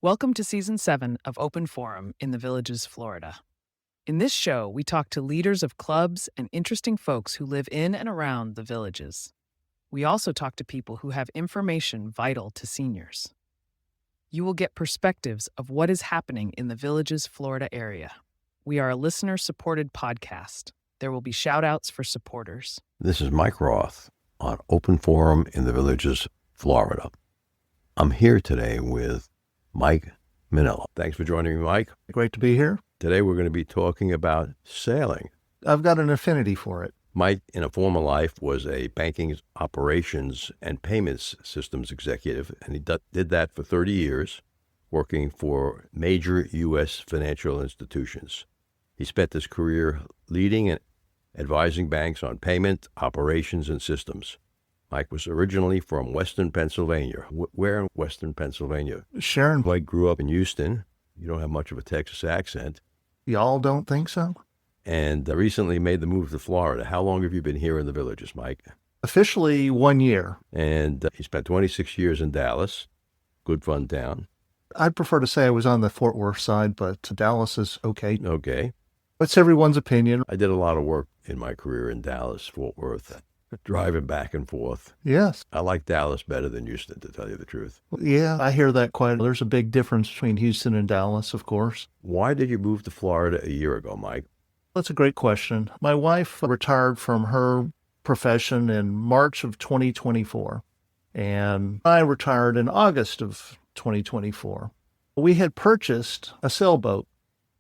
Welcome to Season 7 of Open Forum in the Villages, Florida. In this show, we talk to leaders of clubs and interesting folks who live in and around the villages. We also talk to people who have information vital to seniors. You will get perspectives of what is happening in the Villages, Florida area. We are a listener-supported podcast. There will be shout-outs for supporters. This is Mike Roth on Open Forum in the Villages, Florida. I'm here today with Mike Manila. Thanks for joining me, Mike. Great to be here. Today we're going to be talking about sailing. I've got an affinity for it. Mike, in a former life, was a banking operations and payments systems executive, and he did that for 30 years, working for major U.S. financial institutions. He spent his career leading and advising banks on payment, operations, and systems. Mike was originally from Western Pennsylvania. Where in Western Pennsylvania? Sharon. Mike grew up in Houston. You don't have much of a Texas accent. Y'all don't think so? And recently made the move to Florida. How long have you been here in the Villages, Mike? Officially 1 year. And he spent 26 years in Dallas. Good fun town. I'd prefer to say I was on the Fort Worth side, but Dallas is okay. Okay. It's everyone's opinion. I did a lot of work in my career in Dallas, Fort Worth, driving back and forth. Yes. I like Dallas better than Houston, to tell you the truth. Yeah, I hear that quite. There's a big difference between Houston and Dallas, of course. Why did you move to Florida a year ago, Mike? That's a great question. My wife retired from her profession in March of 2024, and I retired in August of 2024. We had purchased a sailboat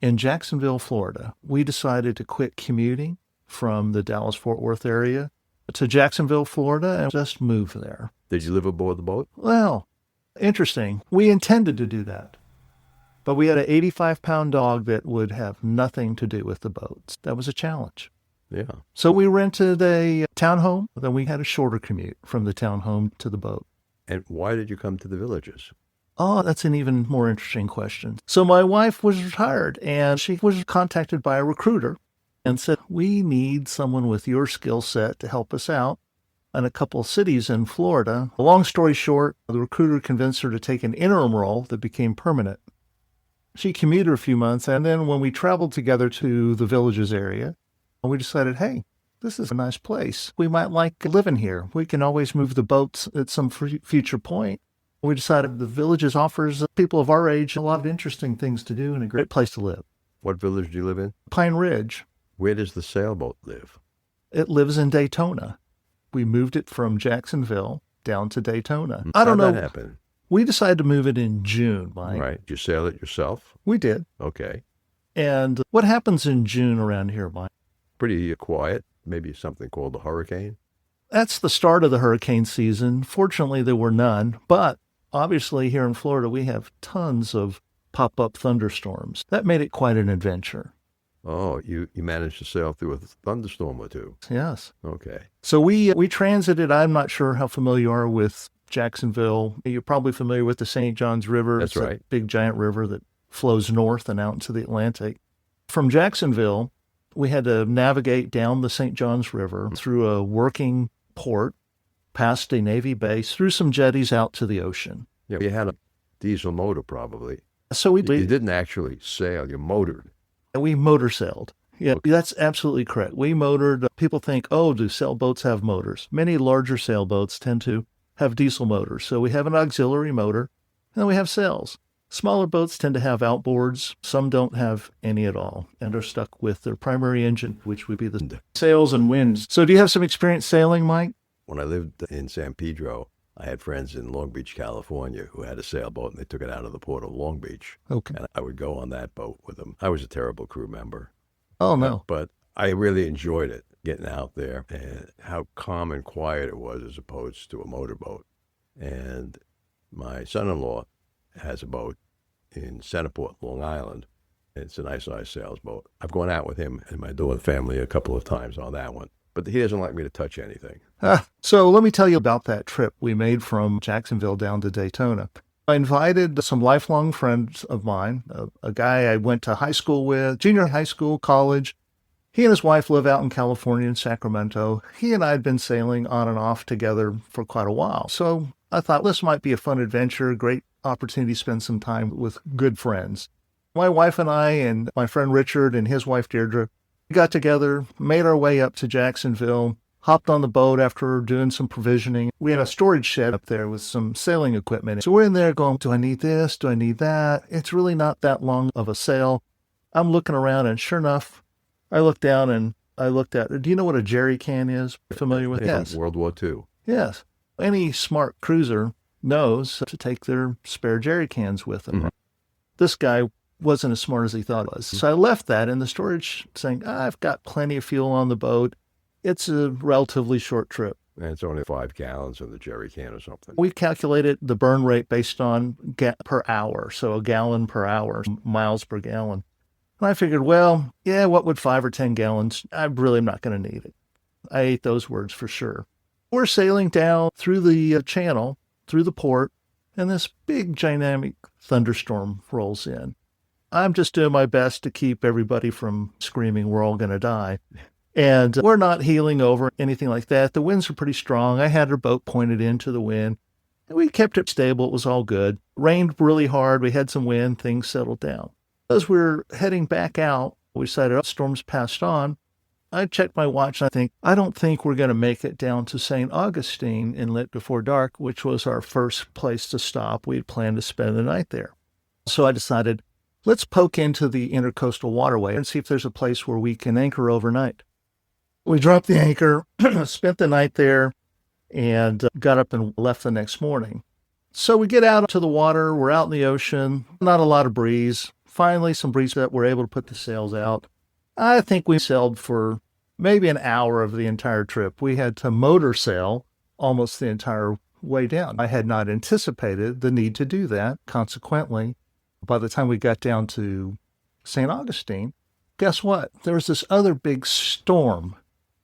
in Jacksonville, Florida. We decided to quit commuting from the Dallas-Fort Worth area to Jacksonville, Florida, and just move there. Did you live aboard the boat? Well, interesting. We intended to do that, but we had an 85-pound dog that would have nothing to do with the boats. That was a challenge. Yeah. So we rented a townhome. Then we had a shorter commute from the townhome to the boat. And why did you come to the Villages? Oh, that's an even more interesting question. So my wife was retired, and she was contacted by a recruiter and said, we need someone with your skill set to help us out in a couple of cities in Florida. Long story short, the recruiter convinced her to take an interim role that became permanent. She commuted a few months, and then when we traveled together to the Villages area, we decided, hey, this is a nice place. We might like living here. We can always move the boats at some future point. We decided the Villages offers people of our age a lot of interesting things to do and a great place to live. What village do you live in? Pine Ridge. Where does the sailboat live? It lives in Daytona. We moved it from Jacksonville down to Daytona. How'd I don't know. that happen? We decided to move it in June, Mike. Right. Did you sail it yourself? We did. Okay. And what happens in June around here, Mike? Pretty quiet. Maybe something called a hurricane. That's the start of the hurricane season. Fortunately, there were none. But obviously, here in Florida, we have tons of pop-up thunderstorms. That made it quite an adventure. Oh, you managed to sail through a thunderstorm or two. Yes. Okay. So we transited. I'm not sure how familiar you are with Jacksonville. You're probably familiar with the St. Johns River. That's right. It's a big giant river that flows north and out into the Atlantic. From Jacksonville, we had to navigate down the St. Johns River through a working port, past a Navy base, through some jetties out to the ocean. Yeah, you had a diesel motor probably. So You didn't actually sail, you motored. we motor sailed. Yeah, that's absolutely correct. We motored. People think, oh, do sailboats have motors? Many larger sailboats tend to have diesel motors. So we have an auxiliary motor, and then we have sails. Smaller boats tend to have outboards. Some don't have any at all and are stuck with their primary engine, which would be the sails and winds. So do you have some experience sailing, Mike? When I lived in San Pedro, I had friends in Long Beach, California, who had a sailboat, and they took it out of the port of Long Beach. Okay. And I would go on that boat with them. I was a terrible crew member. Oh, no. But I really enjoyed it, getting out there, and how calm and quiet it was as opposed to a motorboat. And my son-in-law has a boat in Centerport, Long Island. It's a nice-sized sailboat. I've gone out with him and my daughter's family a couple of times on that one. But he doesn't like me to touch anything. So let me tell you about that trip we made from Jacksonville down to Daytona. I invited some lifelong friends of mine, a guy I went to high school with, junior high school, college, He and his wife live out in California in Sacramento. He and I had been sailing on and off together for quite a while. So I thought this might be a fun adventure, great opportunity to spend some time with good friends. My wife and I and my friend Richard and his wife Deirdre got together, made our way up to Jacksonville, hopped on the boat after doing some provisioning. We had a storage shed up there with some sailing equipment. So we're in there going, do I need this? Do I need that? It's really not that long of a sail. I'm looking around, and sure enough, I looked down and I looked at, do you know what a jerry can is? Familiar with it? Yes. World War II. Yes. Any smart cruiser knows to take their spare jerry cans with them. Mm-hmm. This guy wasn't as smart as he thought he was. So I left that in the storage saying, I've got plenty of fuel on the boat. It's a relatively short trip. And it's only 5 gallons in the jerry can or something. We calculated the burn rate based on per hour. So a gallon per hour, miles per gallon. And I figured, well, yeah, what would 5 or 10 gallons? I really am not going to need it. I ate those words for sure. We're sailing down through the channel, through the port, and this big dynamic thunderstorm rolls in. I'm just doing my best to keep everybody from screaming, we're all going to die. And we're not heeling over, anything like that. The winds are pretty strong. I had our boat pointed into the wind. And we kept it stable. It was all good. Rained really hard. We had some wind. Things settled down. As we were heading back out, we decided, oh, storm's passed on. I checked my watch, and I don't think we're going to make it down to St. Augustine Inlet before dark, which was our first place to stop. We had planned to spend the night there. So I decided, let's poke into the intercoastal waterway and see if there's a place where we can anchor overnight. We dropped the anchor, spent the night there, and got up and left the next morning. So we get out to the water. We're out in the ocean. Not a lot of breeze. Finally, some breeze that we're able to put the sails out. I think we sailed for maybe an hour of the entire trip. We had to motor sail almost the entire way down. I had not anticipated the need to do that. Consequently, by the time we got down to St. Augustine, guess what? There was this other big storm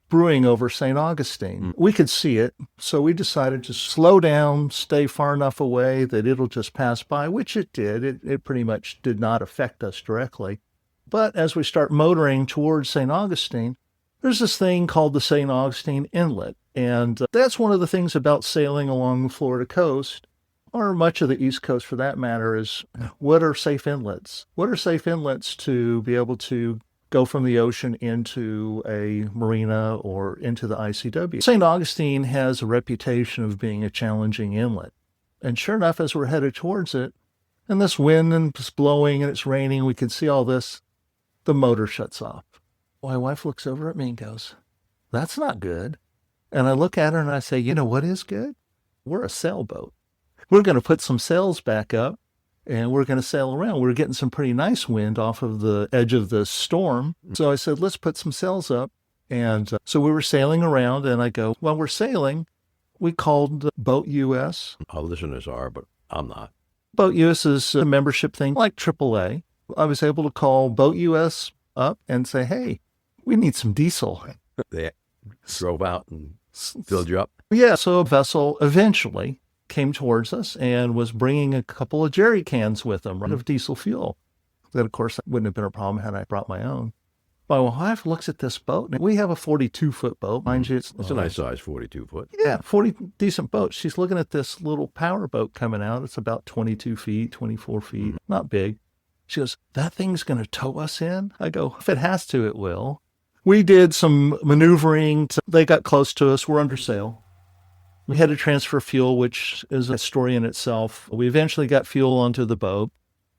brewing over St. Augustine. We could see it, so we decided to slow down, stay far enough away that it'll just pass by, which it did. It pretty much did not affect us directly. But as we start motoring towards St. Augustine, there's this thing called the St. Augustine Inlet, and that's one of the things about sailing along the Florida coast, or much of the East Coast for that matter, is what are safe inlets? What are safe inlets to be able to go from the ocean into a marina or into the ICW? St. Augustine has a reputation of being a challenging inlet. And sure enough, as we're headed towards it, and this wind is blowing and it's raining, we can see all this, the motor shuts off. My wife looks over at me and goes, that's not good. And I look at her and I say, you know what is good? We're a sailboat. We're going to put some sails back up and we're going to sail around. We're getting some pretty nice wind off of the edge of the storm. So I said, let's put some sails up. And so we were sailing around, and I go, while we're sailing, we called Boat US. Our listeners are, but I'm not. Boat US is a membership thing like AAA. I was able to call Boat US up and say, hey, we need some diesel. They drove out and filled you up? Yeah, so a vessel eventually came towards us and was bringing a couple of jerry cans with them of diesel fuel. That, of course, wouldn't have been a problem had I brought my own. My wife looks at this boat, and we have a 42-foot boat. Mind you, it's a nice size 42-foot. Yeah, 40 decent boat. She's looking at this little power boat coming out. It's about 22 feet, 24 feet, not big. She goes, that thing's going to tow us in? I go, if it has to, it will. We did some maneuvering. They got close to us. We're under sail. We had to transfer fuel, which is a story in itself. We eventually got fuel onto the boat,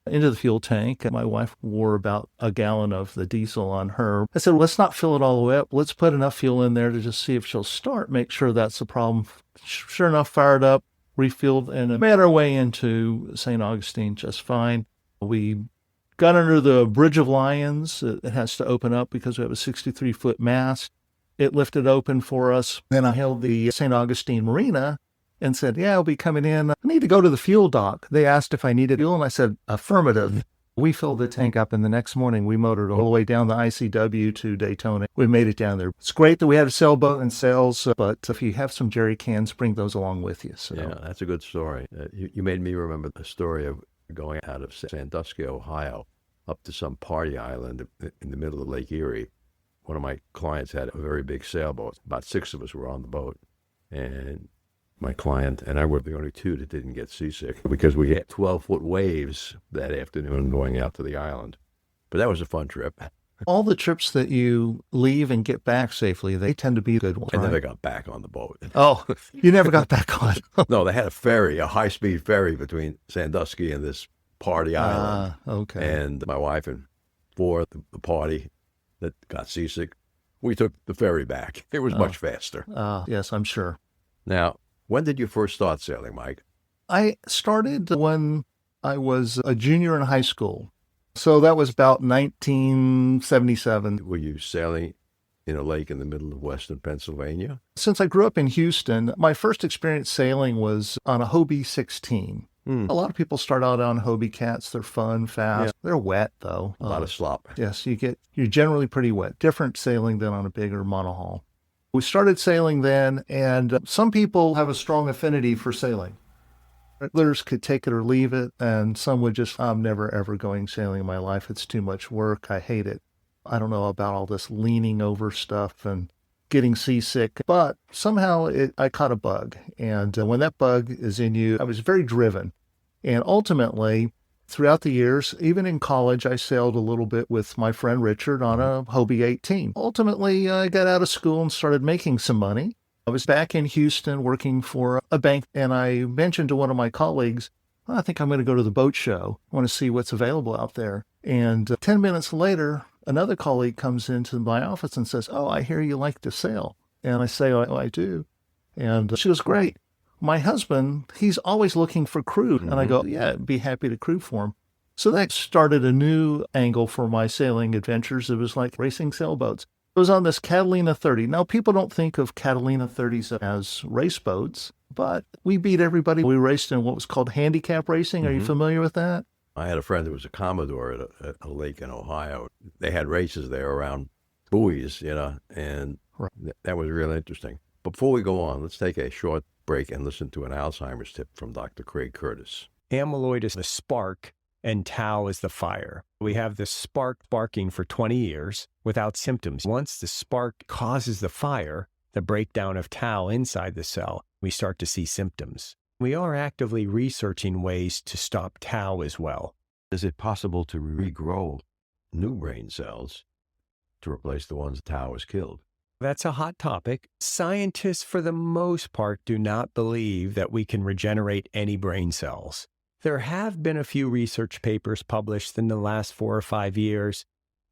into the fuel tank. My wife wore about a gallon of the diesel on her. I said, let's not fill it all the way up. Let's put enough fuel in there to just see if she'll start, make sure that's the problem. Sure enough, fired up, refueled, and made our way into St. Augustine just fine. We got under the Bridge of Lions. It has to open up because we have a 63-foot mast. It lifted open for us. Then I hailed the St. Augustine Marina and said, yeah, I'll be coming in. I need to go to the fuel dock. They asked if I needed fuel, and I said, affirmative. We filled the tank up, and the next morning we motored all the way down the ICW to Daytona. We made it down there. It's great that we had a sailboat and sails, but if you have some jerry cans, bring those along with you. So. Yeah, that's a good story. You made me remember the story of going out of Sandusky, Ohio, up to some party island in the middle of Lake Erie, one of my clients had a very big sailboat. About 6 of us were on the boat. And my client and I were the only 2 that didn't get seasick because we had 12-foot waves that afternoon going out to the island. But that was a fun trip. All the trips that you leave and get back safely, they tend to be good ones. I never got back on the boat. Oh, you never got back on. No, they had a ferry, a high-speed ferry between Sandusky and this party island. Okay. And my wife and 4 at the party that got seasick, we took the ferry back. It was much faster. Yes, I'm sure. Now, when did you first start sailing, Mike? I started when I was a junior in high school. So that was about 1977. Were you sailing in a lake in the middle of western Pennsylvania? Since I grew up in Houston, my first experience sailing was on a Hobie 16. A lot of people start out on Hobie cats. They're fun, fast. Yeah. They're wet, though. A lot of slop. Yes, you're generally pretty wet. Different sailing than on a bigger monohull. We started sailing then, and some people have a strong affinity for sailing. Others could take it or leave it, and some would just, I'm never, ever going sailing in my life. It's too much work. I hate it. I don't know about all this leaning over stuff and getting seasick, but somehow I caught a bug. And when that bug is in you, I was very driven. And ultimately, throughout the years, even in college, I sailed a little bit with my friend Richard on a Hobie 18. Ultimately, I got out of school and started making some money. I was back in Houston working for a bank, and I mentioned to one of my colleagues, I think I'm going to go to the boat show. I want to see what's available out there. And 10 minutes later, another colleague comes into my office and says, I hear you like to sail. And I say, I do. And she goes, great. My husband, he's always looking for crew. And I go, yeah, I'd be happy to crew for him. So that started a new angle for my sailing adventures. It was like racing sailboats. It was on this Catalina 30. Now, people don't think of Catalina 30s as race boats, but we beat everybody. We raced in what was called handicap racing. Are you familiar with that? I had a friend who was a Commodore at a lake in Ohio. They had races there around buoys, and that was really interesting. Before we go on, let's take a short break and listen to an Alzheimer's tip from Dr. Craig Curtis. Amyloid is the spark and tau is the fire. We have this spark sparking for 20 years without symptoms. Once the spark causes the fire, the breakdown of tau inside the cell, we start to see symptoms. We are actively researching ways to stop tau as well. Is it possible to regrow new brain cells to replace the ones tau has killed? That's a hot topic. Scientists, for the most part, do not believe that we can regenerate any brain cells. There have been a few research papers published in the last 4 or 5 years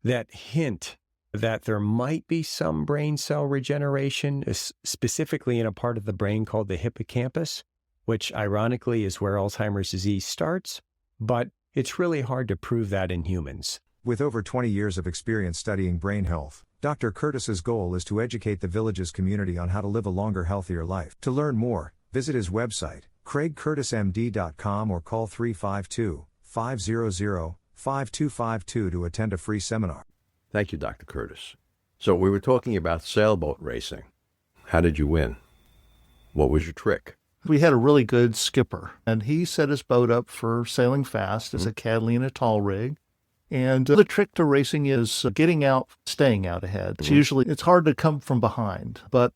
that hint that there might be some brain cell regeneration, specifically in a part of the brain called the hippocampus, which ironically is where Alzheimer's disease starts, but it's really hard to prove that in humans. With over 20 years of experience studying brain health, Dr. Curtis's goal is to educate the Villages community on how to live a longer, healthier life. To learn more, visit his website, craigcurtismd.com, or call 352-500-5252 to attend a free seminar. Thank you, Dr. Curtis. So we were talking about sailboat racing. How did you win? What was your trick? We had a really good skipper, and he set his boat up for sailing fast as a Catalina tall rig. And the trick to racing is getting out, staying out ahead. It's hard to come from behind, but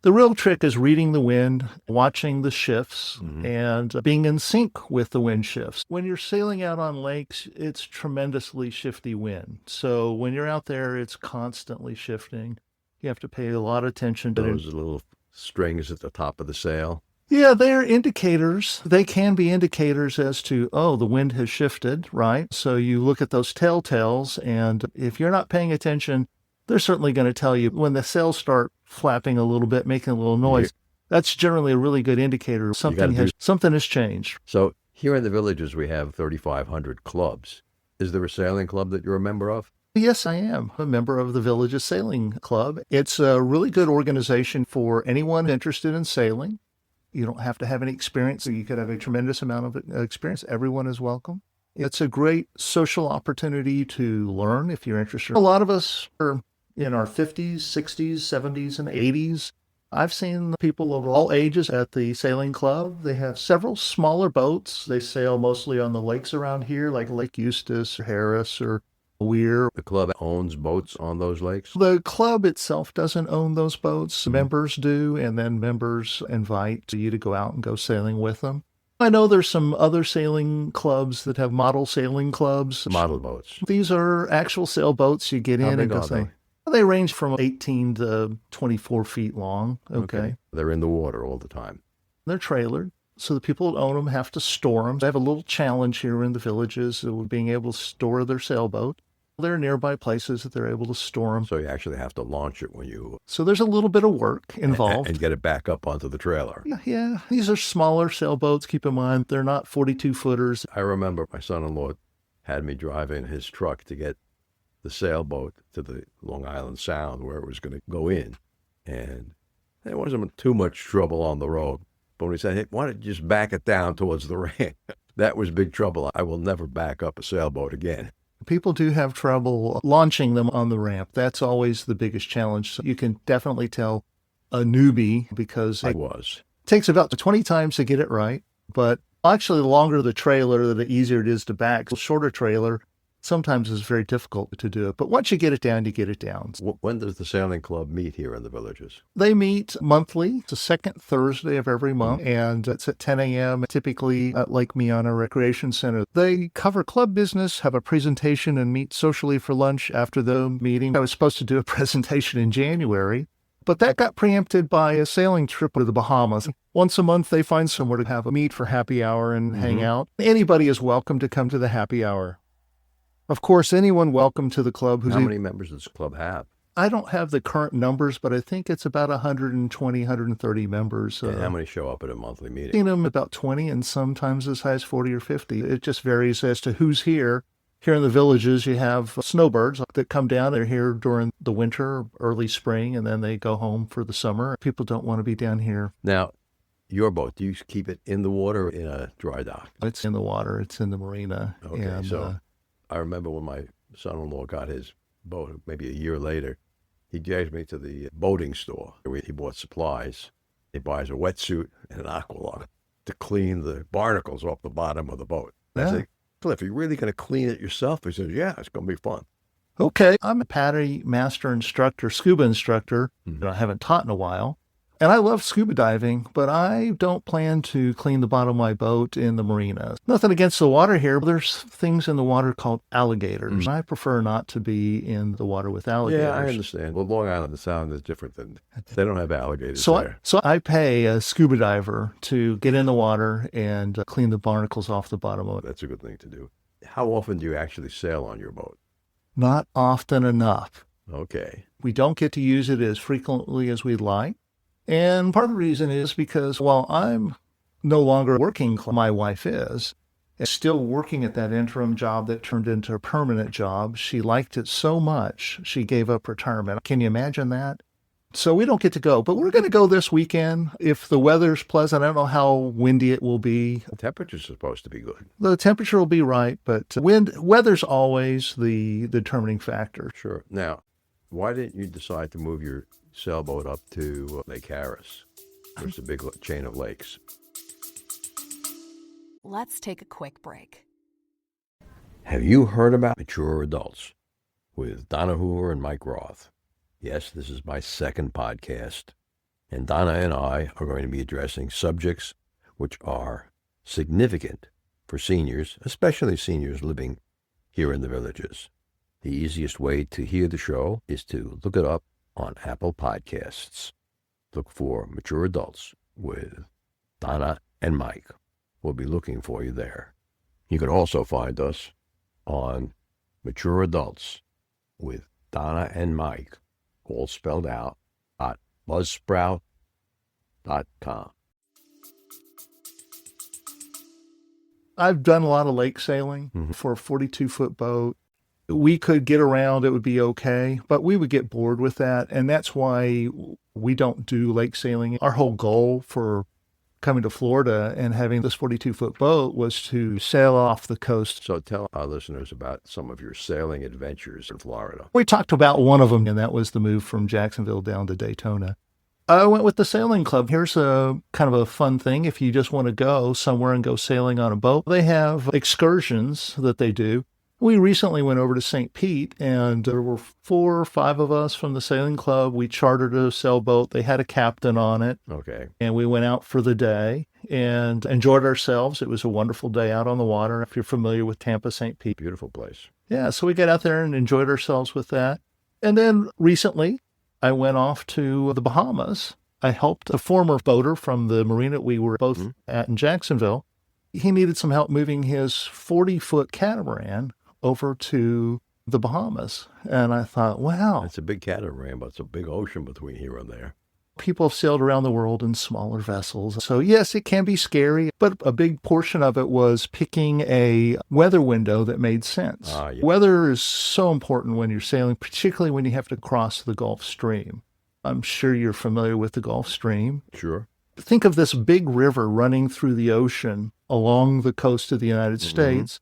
the real trick is reading the wind, watching the shifts, and being in sync with the wind shifts. When you're sailing out on lakes, it's tremendously shifty wind. So when you're out there, it's constantly shifting. You have to pay a lot of attention to those little strings at the top of the sail. Yeah, they're indicators. They can be indicators as to, the wind has shifted, right? So you look at those telltales, and if you're not paying attention, they're certainly going to tell you when the sails start flapping a little bit, making a little noise. That's generally a really good indicator. Something has changed. So here in the Villages, we have 3,500 clubs. Is there a sailing club that you're a member of? Yes, I am a member of the Villages Sailing Club. It's a really good organization for anyone interested in sailing. You don't have to have any experience. You could have a tremendous amount of experience. Everyone is welcome. It's a great social opportunity to learn if you're interested. A lot of us are in our 50s, 60s, 70s, and 80s. I've seen people of all ages at the sailing club. They have several smaller boats. They sail mostly on the lakes around here, like Lake Eustis or Harris or Weir. The club owns boats on those lakes? The club itself doesn't own those boats. Members do, and then members invite you to go out and go sailing with them. I know there's some other sailing clubs that have model sailing clubs. Model boats. These are actual sailboats. You get How in big and go are they? sailing. They range from 18 to 24 feet long. Okay. They're in the water all the time. They're trailered. So the people that own them have to store them. They have a little challenge here in the villages of being able to store their sailboat. There are nearby places that they're able to store them. So you actually have to launch it when you... So there's a little bit of work involved. And get it back up onto the trailer. Yeah. These are smaller sailboats. Keep in mind, they're not 42-footers. I remember my son-in-law had me drive in his truck to get the sailboat to the Long Island Sound where it was going to go in. And there wasn't too much trouble on the road. But when he said, hey, why don't you just back it down towards the ramp? That was big trouble. I will never back up a sailboat again. People do have trouble launching them on the ramp. That's always the biggest challenge. So you can definitely tell a newbie because it takes about 20 times to get it right. But actually, the longer the trailer, the easier it is to back. The shorter trailer sometimes is very difficult to do it. But once you get it down, you get it down. When does the sailing club meet here in the villages? They meet monthly. It's the second Thursday of every month, and it's at 10 a.m., typically at Lake Miana Equestrian Center. They cover club business, have a presentation, and meet socially for lunch after the meeting. I was supposed to do a presentation in January, but that got preempted by a sailing trip to the Bahamas. Once a month, they find somewhere to have a meet for happy hour and hang out. Anybody is welcome to come to the happy hour. Of course, anyone welcome to the club. How many members does the club have? I don't have the current numbers, but I think it's about 120, 130 members. And how many show up at a monthly meeting? I've seen them about 20 and sometimes as high as 40 or 50. It just varies as to who's here. Here in the villages, you have snowbirds that come down. They're here during the winter, early spring, and then they go home for the summer. People don't want to be down here. Now, your boat, do you keep it in the water or in a dry dock? It's in the water. It's in the marina. Okay, and, so I remember when my son-in-law got his boat, maybe a year later, he dragged me to the boating store where he bought supplies. He buys a wetsuit and an aqualung to clean the barnacles off the bottom of the boat. I said, Cliff, are you really going to clean it yourself? He said, yeah, it's going to be fun. Okay. I'm a PADI master instructor, scuba instructor. I haven't taught in a while. And I love scuba diving, but I don't plan to clean the bottom of my boat in the marina. Nothing against the water here, but there's things in the water called alligators. I prefer not to be in the water with alligators. Yeah, I understand. Well, Long Island, the Sound is different than, they don't have alligators there. So I pay a scuba diver to get in the water and clean the barnacles off the bottom of it. That's a good thing to do. How often do you actually sail on your boat? Not often enough. Okay. We don't get to use it as frequently as we'd like. And part of the reason is because while I'm no longer working, my wife is still working at that interim job that turned into a permanent job. She liked it so much, she gave up retirement. Can you imagine that? So we don't get to go, but we're going to go this weekend. If the weather's pleasant, I don't know how windy it will be. The temperature's supposed to be good. The temperature will be right, but weather's always the determining factor. Sure. Now, why didn't you decide to move your sailboat up to Lake Harris? There's a big chain of lakes. Let's take a quick break. Have you heard about Mature Adults with Donna Hoover and Mike Roth? Yes, this is my second podcast, and Donna and I are going to be addressing subjects which are significant for seniors, especially seniors living here in the villages. The easiest way to hear the show is to look it up on Apple Podcasts. Look for Mature Adults with Donna and Mike. We'll be looking for you there. You can also find us on Mature Adults with Donna and Mike, all spelled out, @buzzsprout.com. I've done a lot of lake sailing for a 42-foot boat. We could get around, it would be okay, but we would get bored with that, and that's why we don't do lake sailing. Our whole goal for coming to Florida and having this 42-foot boat was to sail off the coast. So tell our listeners about some of your sailing adventures in Florida. We talked about one of them, and that was the move from Jacksonville down to Daytona. I went with the sailing club. Here's a kind of a fun thing. If you just want to go somewhere and go sailing on a boat, they have excursions that they do. We recently went over to St. Pete, and there were 4 or 5 of us from the sailing club. We chartered a sailboat. They had a captain on it. Okay. And we went out for the day and enjoyed ourselves. It was a wonderful day out on the water, if you're familiar with Tampa, St. Pete. Beautiful place. Yeah, so we got out there and enjoyed ourselves with that. And then recently, I went off to the Bahamas. I helped a former boater from the marina we were both at in Jacksonville. He needed some help moving his 40-foot catamaran over to the Bahamas. And I thought, wow. It's a big catamaran, but it's a big ocean between here and there. People have sailed around the world in smaller vessels. So yes, it can be scary, but a big portion of it was picking a weather window that made sense. Yeah. Weather is so important when you're sailing, particularly when you have to cross the Gulf Stream. I'm sure you're familiar with the Gulf Stream. Sure. Think of this big river running through the ocean along the coast of the United States,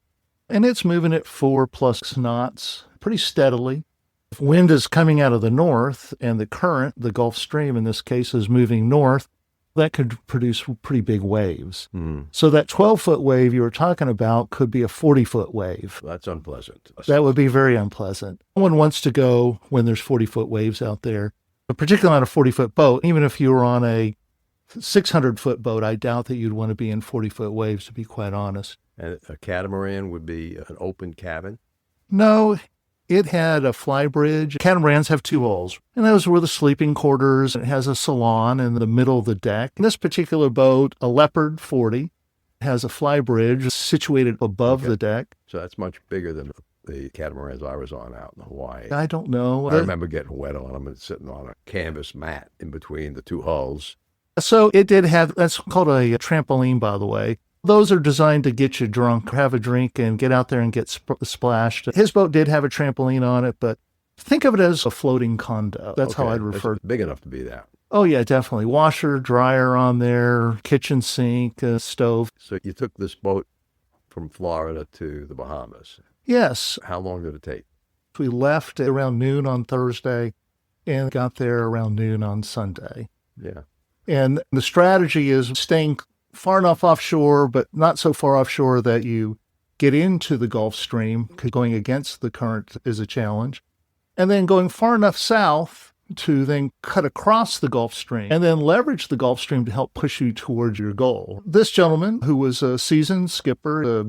and it's moving at 4+ knots pretty steadily. If wind is coming out of the north and the current, the Gulf Stream in this case, is moving north, that could produce pretty big waves. So that 12-foot wave you were talking about could be a 40-foot wave. That's unpleasant. That would be very unpleasant. No one wants to go when there's 40-foot waves out there, but particularly on a 40-foot boat. Even if you were on a 600-foot boat, I doubt that you'd want to be in 40-foot waves, to be quite honest. And a catamaran would be an open cabin? No, it had a fly bridge. Catamarans have 2 hulls, and those were the sleeping quarters. It has a salon in the middle of the deck. This particular boat, a Leopard 40, has a fly bridge situated above the deck. So that's much bigger than the catamarans I was on out in Hawaii. I don't know. I remember getting wet on them and sitting on a canvas mat in between the 2 hulls. So it did have, that's called a trampoline, by the way. Those are designed to get you drunk, have a drink, and get out there and get splashed. His boat did have a trampoline on it, but think of it as a floating condo. That's how I'd refer to it. Big enough to be that. Oh, yeah, definitely. Washer, dryer on there, kitchen sink, stove. So you took this boat from Florida to the Bahamas. Yes. How long did it take? We left around noon on Thursday and got there around noon on Sunday. Yeah. And the strategy is staying far enough offshore, but not so far offshore that you get into the Gulf Stream, because going against the current is a challenge. And then going far enough south to then cut across the Gulf Stream and then leverage the Gulf Stream to help push you towards your goal. This gentleman, who was a seasoned skipper, a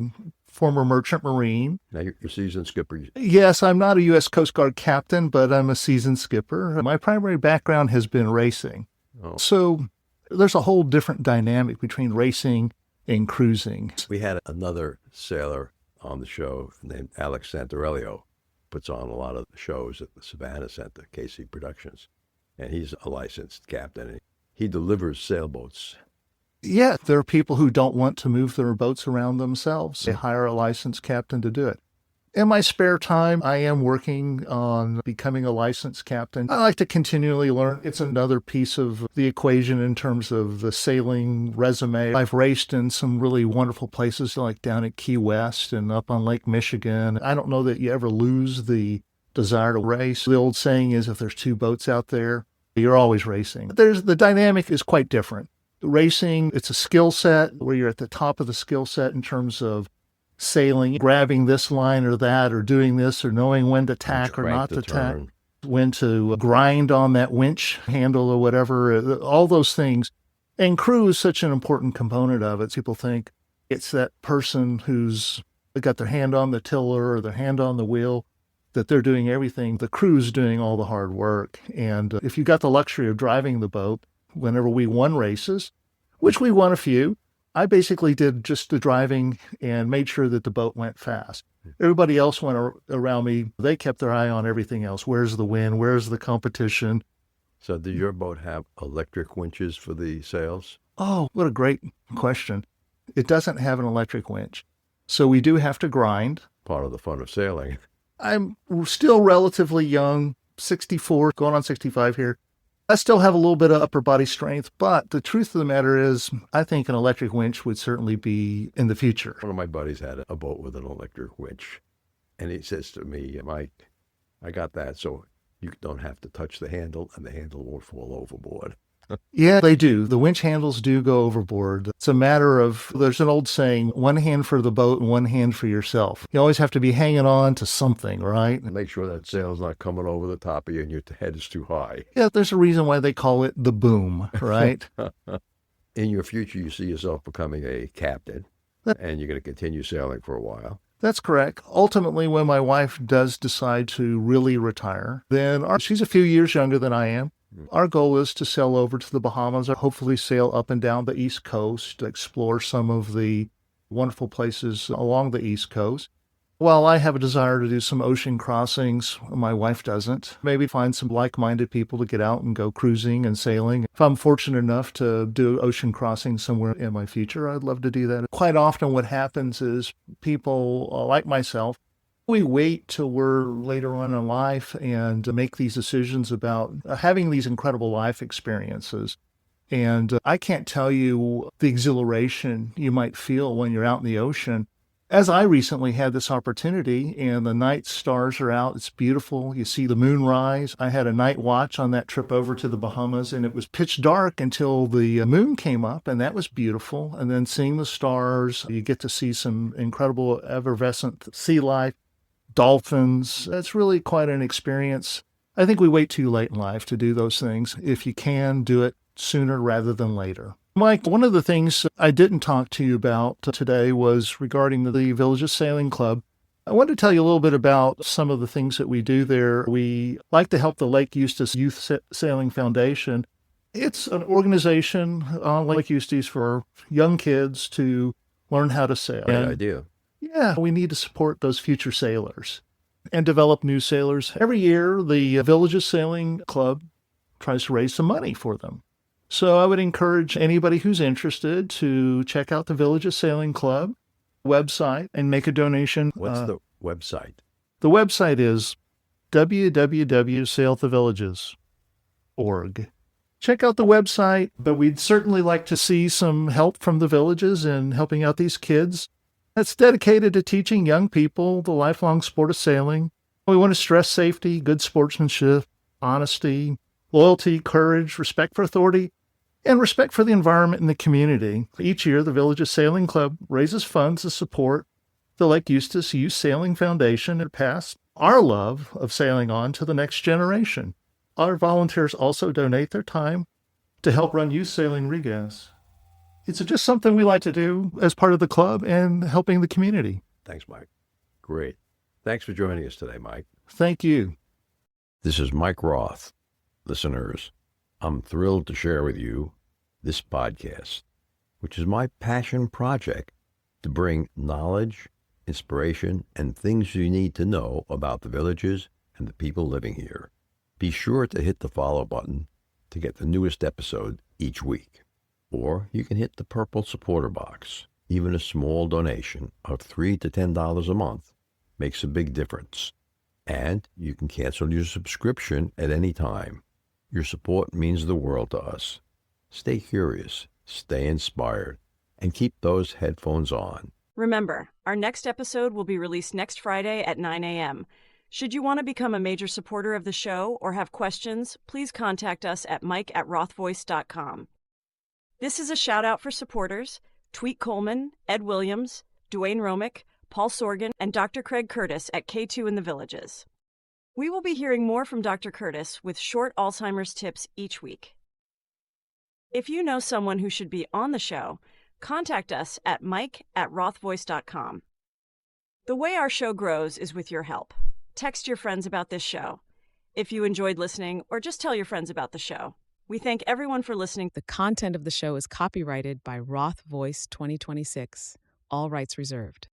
former merchant marine. Now you're a seasoned skipper. Yes, I'm not a U.S. Coast Guard captain, but I'm a seasoned skipper. My primary background has been racing. Oh. So there's a whole different dynamic between racing and cruising. We had another sailor on the show named Alex Santorello, puts on a lot of shows at the Savannah Center, KC Productions, and he's a licensed captain. And he delivers sailboats. Yeah, there are people who don't want to move their boats around themselves. They hire a licensed captain to do it. In my spare time, I am working on becoming a licensed captain. I like to continually learn. It's another piece of the equation in terms of the sailing resume. I've raced in some really wonderful places, like down at Key West and up on Lake Michigan. I don't know that you ever lose the desire to race. The old saying is, if there's 2 boats out there, you're always racing. The dynamic is quite different. Racing, it's a skill set where you're at the top of the skill set in terms of sailing, grabbing this line or that, or doing this, or knowing when to tack or not to tack, when to grind on that winch handle or whatever, all those things. And crew is such an important component of it. People think it's that person who's got their hand on the tiller or their hand on the wheel, that they're doing everything. The crew's doing all the hard work. And if you got the luxury of driving the boat, whenever we won races, which we won a few, I basically did just the driving and made sure that the boat went fast. Everybody else went around me. They kept their eye on everything else. Where's the wind? Where's the competition? So did your boat have electric winches for the sails? Oh, what a great question. It doesn't have an electric winch. So we do have to grind. Part of the fun of sailing. I'm still relatively young, 64, going on 65 here. I still have a little bit of upper body strength, but the truth of the matter is, I think an electric winch would certainly be in the future. One of my buddies had a boat with an electric winch, and he says to me, Mike, I got that so you don't have to touch the handle and the handle won't fall overboard. Yeah, they do. The winch handles do go overboard. It's a matter of, there's an old saying, one hand for the boat and one hand for yourself. You always have to be hanging on to something, right? Make sure that sail's not coming over the top of you and your head is too high. Yeah, there's a reason why they call it the boom, right? In your future, you see yourself becoming a captain, and you're going to continue sailing for a while. That's correct. Ultimately, when my wife does decide to really retire, then she's a few years younger than I am. Our goal is to sail over to the Bahamas, or hopefully sail up and down the East Coast, explore some of the wonderful places along the East Coast. While I have a desire to do some ocean crossings, my wife doesn't. Maybe find some like-minded people to get out and go cruising and sailing. If I'm fortunate enough to do ocean crossing somewhere in my future, I'd love to do that. Quite often what happens is people like myself, we wait till we're later on in life and make these decisions about having these incredible life experiences. And I can't tell you the exhilaration you might feel when you're out in the ocean. As I recently had this opportunity and the night stars are out, it's beautiful. You see the moon rise. I had a night watch on that trip over to the Bahamas, and it was pitch dark until the moon came up, and that was beautiful. And then seeing the stars, you get to see some incredible effervescent sea life, dolphins. It's really quite an experience. I think we wait too late in life to do those things. If you can, do it sooner rather than later. Mike, one of the things I didn't talk to you about today was regarding the Villages Sailing Club. I wanted to tell you a little bit about some of the things that we do there. We like to help the Lake Eustis Youth Sailing Foundation. It's an organization on Lake Eustis for young kids to learn how to sail. Great idea. Yeah, we need to support those future sailors and develop new sailors. Every year, the Villages Sailing Club tries to raise some money for them. So I would encourage anybody who's interested to check out the Villages Sailing Club website and make a donation. What's the website? The website is www.sailthevillages.org. Check out the website, but we'd certainly like to see some help from the villages in helping out these kids. It's dedicated to teaching young people the lifelong sport of sailing. We want to stress safety, good sportsmanship, honesty, loyalty, courage, respect for authority, and respect for the environment and the community. Each year, the Villages Sailing Club raises funds to support the Lake Eustis Youth Sailing Foundation and pass our love of sailing on to the next generation. Our volunteers also donate their time to help run youth sailing regatas. It's just something we like to do as part of the club and helping the community. Thanks, Mike. Great. Thanks for joining us today, Mike. Thank you. This is Mike Roth. Listeners, I'm thrilled to share with you this podcast, which is my passion project to bring knowledge, inspiration, and things you need to know about the villages and the people living here. Be sure to hit the follow button to get the newest episode each week. Or you can hit the purple supporter box. Even a small donation of $3 to $10 a month makes a big difference. And you can cancel your subscription at any time. Your support means the world to us. Stay curious, stay inspired, and keep those headphones on. Remember, our next episode will be released next Friday at 9 a.m. Should you want to become a major supporter of the show or have questions, please contact us at mike@rothvoice.com. This is a shout-out for supporters, Tweet Coleman, Ed Williams, Dwayne Romick, Paul Sorgan, and Dr. Craig Curtis at K2 in the Villages. We will be hearing more from Dr. Curtis with short Alzheimer's tips each week. If you know someone who should be on the show, contact us at mike@rothvoice.com. The way our show grows is with your help. Text your friends about this show. If you enjoyed listening, or just tell your friends about the show. We thank everyone for listening. The content of the show is copyrighted by Roth Voice 2026. All rights reserved.